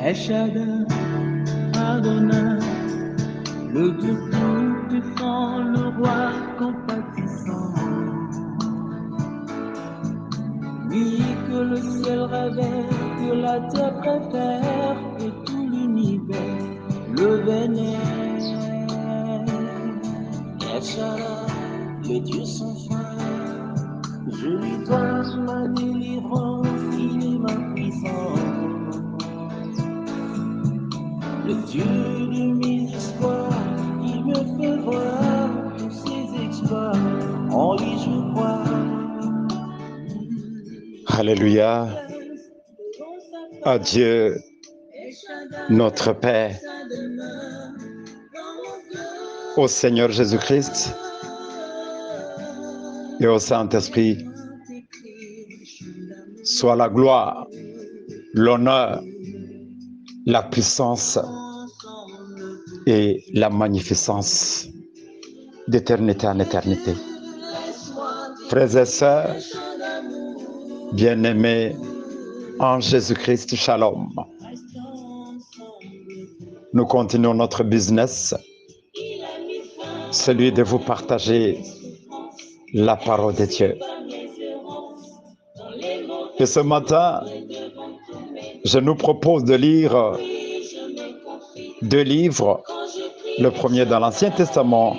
Eshadai, Adonai, le Dieu tout-puissant, le roi compatissant. Lui que le ciel révère, que la terre préfère, que tout l'univers le vénère. Eshadai, le Dieu sans fin, je lui dois ma délivrance, il est ma puissance. Le Dieu de mes espoirs, il me fait voir tous ses exploits, en lui je crois. Alléluia. À Dieu, notre Père, au Seigneur Jésus-Christ et au Saint-Esprit, soit la gloire, l'honneur, la puissance et la magnificence d'éternité en éternité. Frères et sœurs, bien-aimés en Jésus-Christ, shalom. Nous continuons notre business, celui de vous partager la parole de Dieu. Et ce matin, je nous propose de lire deux livres, le premier dans l'Ancien Testament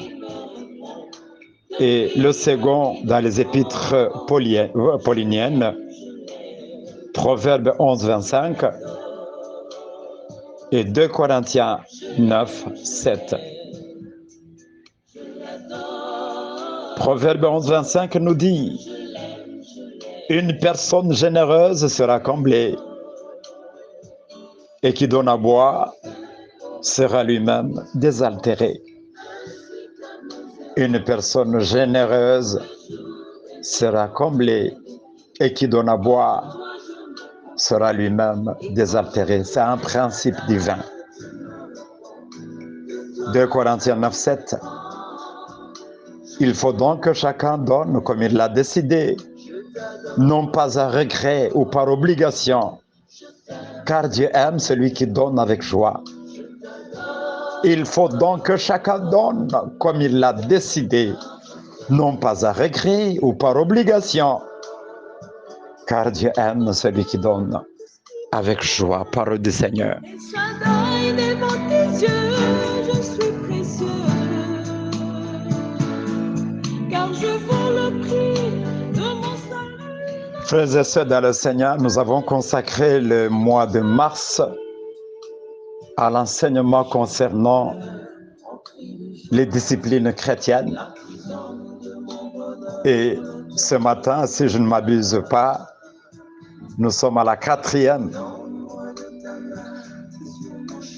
et le second dans les épîtres pauliniennes, Proverbes 11, 25 et 2 Corinthiens 9, 7. Proverbe 11, 25 nous dit: une personne généreuse sera comblée, et qui donne à boire sera lui-même désaltéré. Une personne généreuse sera comblée, et qui donne à boire sera lui-même désaltéré. C'est un principe divin. 2 Corinthiens 9, 7. Il faut donc que chacun donne comme il l'a décidé, non pas à regret ou par obligation, car Dieu aime celui qui donne avec joie. Il faut donc que chacun donne comme il l'a décidé, non pas à regret ou par obligation, car Dieu aime celui qui donne avec joie. Parole du Seigneur. Eshadai, devant tes yeux, je suis précieux, car je vaux le prix de mon salut. Frères et sœurs dans le Seigneur, nous avons consacré le mois de mars à l'enseignement concernant les disciplines chrétiennes. Et ce matin, si je ne m'abuse pas, nous sommes à la 4e,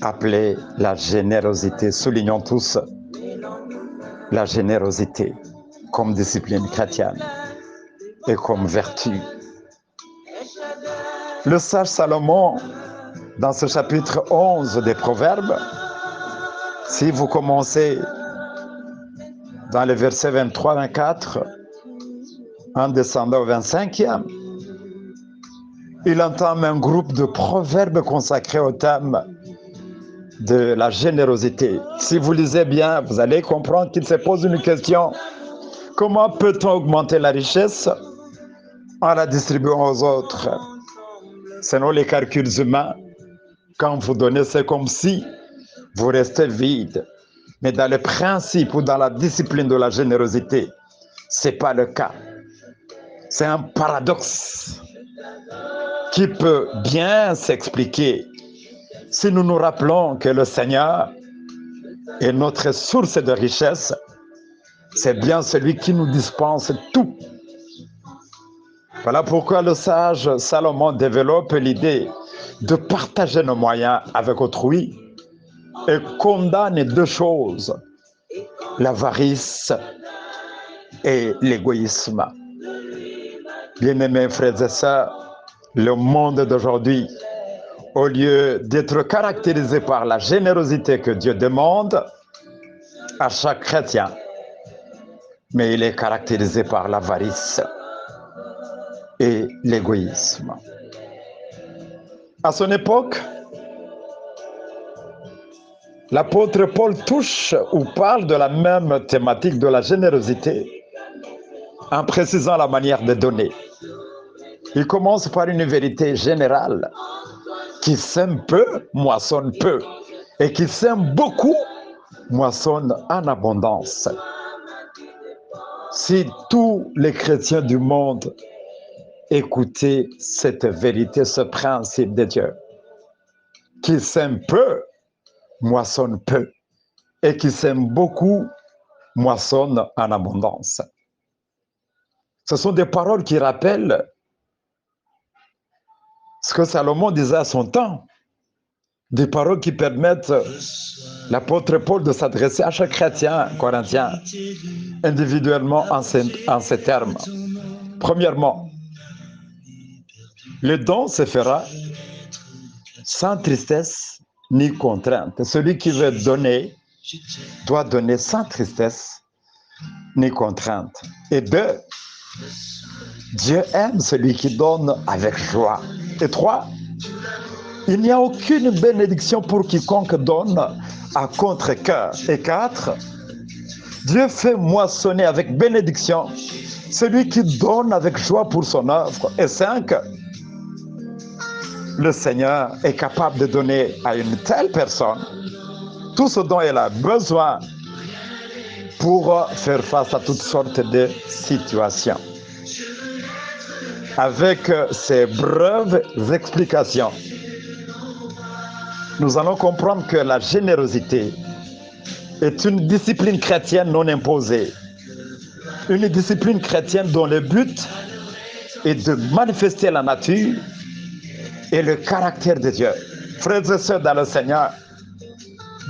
appelée la générosité. Soulignons tous la générosité comme discipline chrétienne et comme vertu. Le sage Salomon, dans ce chapitre 11 des Proverbes, si vous commencez dans les versets 23-24, en descendant au 25e, il entame un groupe de proverbes consacrés au thème de la générosité. Si vous lisez bien, vous allez comprendre qu'il se pose une question. Comment peut-on augmenter la richesse en la distribuant aux autres? Selon les calculs humains, quand vous donnez, c'est comme si vous restez vide. Mais dans le principe ou dans la discipline de la générosité, ce n'est pas le cas. C'est un paradoxe qui peut bien s'expliquer si nous nous rappelons que le Seigneur est notre source de richesse. C'est bien celui qui nous dispense tout. Voilà pourquoi le sage Salomon développe l'idée de partager nos moyens avec autrui et condamne deux choses, l'avarice et l'égoïsme. Bien-aimés frères et sœurs, le monde d'aujourd'hui, au lieu d'être caractérisé par la générosité que Dieu demande à chaque chrétien, mais il est caractérisé par l'avarice et l'égoïsme. À son époque, l'apôtre Paul touche ou parle de la même thématique de la générosité en précisant la manière de donner. Il commence par une vérité générale. Qui sème peu, moissonne peu. Et qui sème beaucoup, moissonne en abondance. Si tous les chrétiens du monde écoutaient cette vérité, ce principe de Dieu, qui sème peu, moissonne peu. Et qui sème beaucoup, moissonne en abondance. Ce sont des paroles qui rappellent ce que Salomon disait à son temps. Des paroles qui permettent l'apôtre Paul de s'adresser à chaque chrétien corinthien individuellement en ces termes. Premièrement, le don se fera sans tristesse ni contrainte. Celui qui veut donner doit donner sans tristesse ni contrainte. Et deux, Dieu aime celui qui donne avec joie. Et trois, il n'y a aucune bénédiction pour quiconque donne à contre-cœur. Et quatre, Dieu fait moissonner avec bénédiction celui qui donne avec joie pour son œuvre. Et cinq, le Seigneur est capable de donner à une telle personne tout ce dont elle a besoin pour faire face à toutes sortes de situations. Avec ces brèves explications, nous allons comprendre que la générosité est une discipline chrétienne non imposée. Une discipline chrétienne dont le but est de manifester la nature et le caractère de Dieu. Frères et sœurs dans le Seigneur,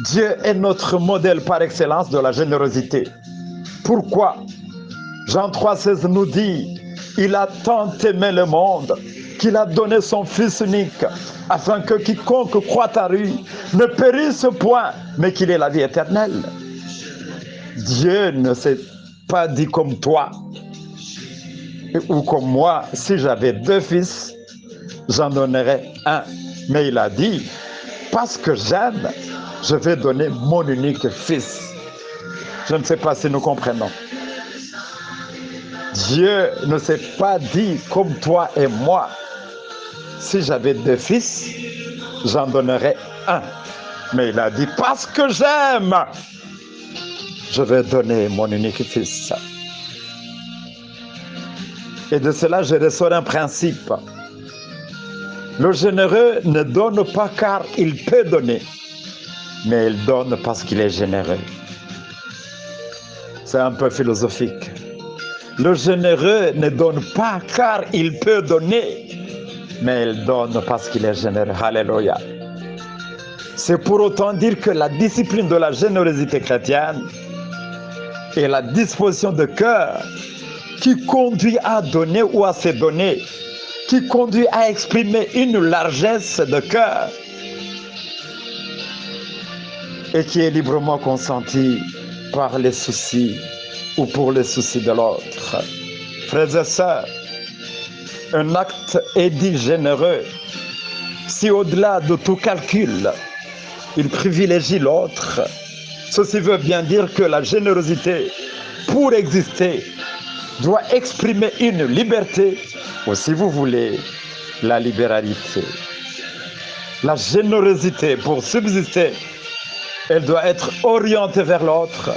Dieu est notre modèle par excellence de la générosité. Pourquoi? Jean 3,16 nous dit, il a tant aimé le monde qu'il a donné son Fils unique, afin que quiconque croit à lui ne périsse point, mais qu'il ait la vie éternelle. Dieu ne s'est pas dit comme toi ou comme moi, si j'avais deux fils, j'en donnerais un. Mais il a dit, parce que j'aime, je vais donner mon unique fils. Je ne sais pas si nous comprenons. Dieu ne s'est pas dit comme toi et moi, si j'avais deux fils, j'en donnerais un. Mais il a dit, parce que j'aime, je vais donner mon unique fils. Et de cela, je ressors un principe. Le généreux ne donne pas car il peut donner, mais il donne parce qu'il est généreux. C'est un peu philosophique. Le généreux ne donne pas car il peut donner, mais il donne parce qu'il est généreux. Alléluia. C'est pour autant dire que la discipline de la générosité chrétienne est la disposition de cœur qui conduit à donner ou à se donner, qui conduit à exprimer une largesse de cœur et qui est librement consentie par les soucis ou pour les soucis de l'autre. Frères et sœurs, un acte est dit généreux si au-delà de tout calcul, il privilégie l'autre. Ceci veut bien dire que la générosité, pour exister, doit exprimer une liberté, ou si vous voulez, la libéralité. La générosité, pour subsister, elle doit être orientée vers l'autre.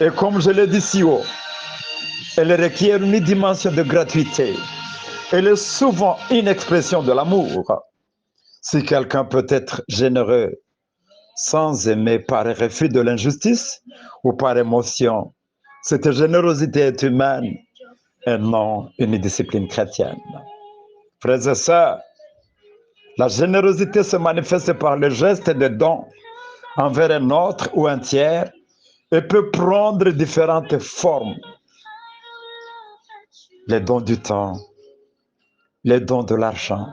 Et comme je l'ai dit si haut, elle requiert une dimension de gratuité. Elle est souvent une expression de l'amour. Si quelqu'un peut être généreux sans aimer par refus de l'injustice ou par émotion, cette générosité est humaine et non une discipline chrétienne. Frères et sœurs, la générosité se manifeste par le geste de don envers un autre ou un tiers et peut prendre différentes formes. Les dons du temps, les dons de l'argent,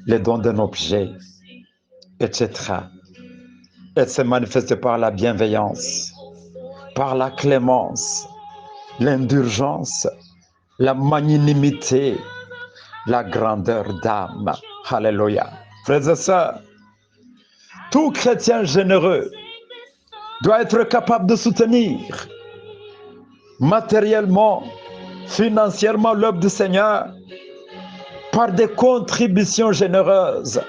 les dons d'un objet, etc. Elle se manifeste par la bienveillance, par la clémence, l'indulgence, la magnanimité, la grandeur d'âme. Alléluia. Frères et sœurs, Tout chrétien généreux doit être capable de soutenir matériellement, financièrement l'œuvre du Seigneur par des contributions généreuses.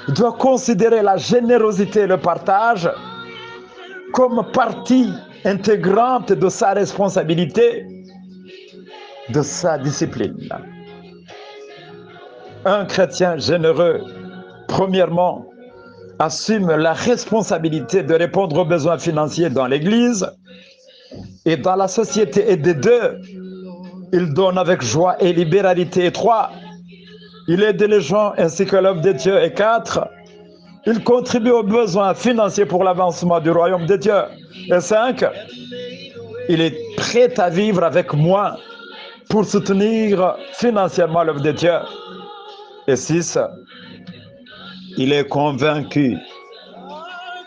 Il doit considérer la générosité et le partage comme partie intégrante de sa responsabilité, de sa discipline. Un chrétien généreux, premièrement, assume la responsabilité de répondre aux besoins financiers dans l'Église et dans la société. Et des deux, il donne avec joie et libéralité. Et 3, il aide les gens ainsi que l'œuvre de Dieu. Et 4, il contribue aux besoins financiers pour l'avancement du royaume de Dieu. Et 5, il est prêt à vivre avec moi pour soutenir financièrement l'œuvre de Dieu. Et 6, il est convaincu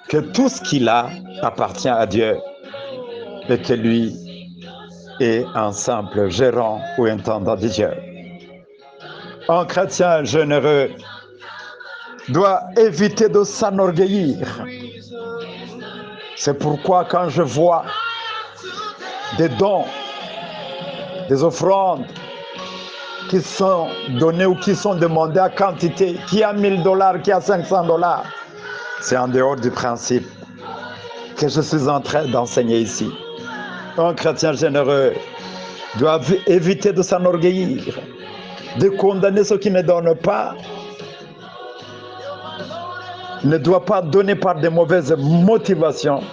que tout ce qu'il a appartient à Dieu et que lui est un simple gérant ou intendant de Dieu. Un chrétien généreux doit éviter de s'enorgueillir. C'est pourquoi quand je vois des dons, des offrandes qui sont données ou qui sont demandées à quantité, qui a $1000, qui a $500, c'est en dehors du principe que je suis en train d'enseigner ici. Un chrétien généreux doit éviter de s'enorgueillir, de condamner ceux qui ne donnent pas, ne doit pas donner par de mauvaises motivations,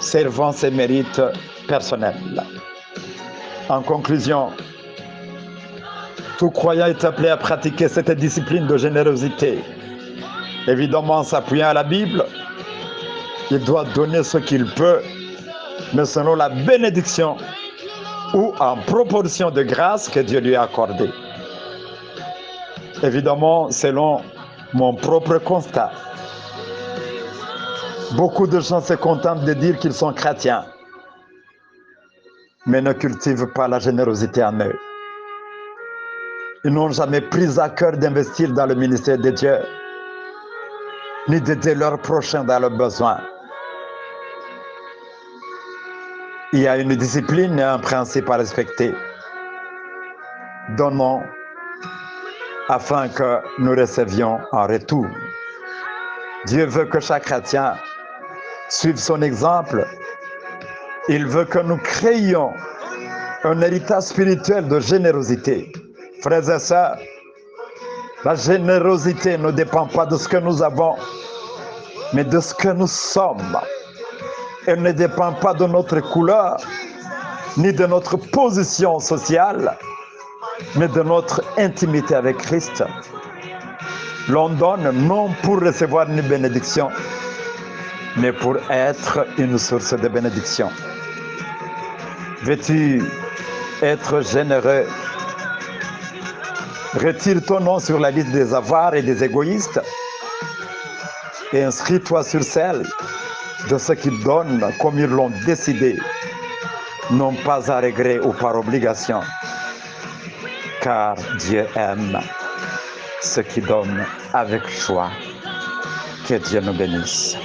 servant ses mérites personnels. En conclusion, tout croyant est appelé à pratiquer cette discipline de générosité. Évidemment, en s'appuyant à la Bible, il doit donner ce qu'il peut, mais selon la bénédiction ou en proportion de grâce que Dieu lui a accordée. Évidemment, selon mon propre constat, beaucoup de gens se contentent de dire qu'ils sont chrétiens, mais ne cultivent pas la générosité en eux. Ils n'ont jamais pris à cœur d'investir dans le ministère de Dieu, ni d'aider leurs prochains dans leurs besoins. Il y a une discipline et un principe à respecter. Donnons afin que nous recevions en retour. Dieu veut que chaque chrétien suive son exemple. Il veut que nous créions un héritage spirituel de générosité. Frères et sœurs, la générosité ne dépend pas de ce que nous avons, mais de ce que nous sommes. Elle ne dépend pas de notre couleur, ni de notre position sociale, mais de notre intimité avec Christ. L'on donne non pour recevoir une bénédiction, mais pour être une source de bénédiction. Veux-tu être généreux? Retire ton nom sur la liste des avares et des égoïstes et inscris-toi sur celle de ceux qui donnent comme ils l'ont décidé, non pas à regret ou par obligation, car Dieu aime ceux qui donnent avec joie. Que Dieu nous bénisse.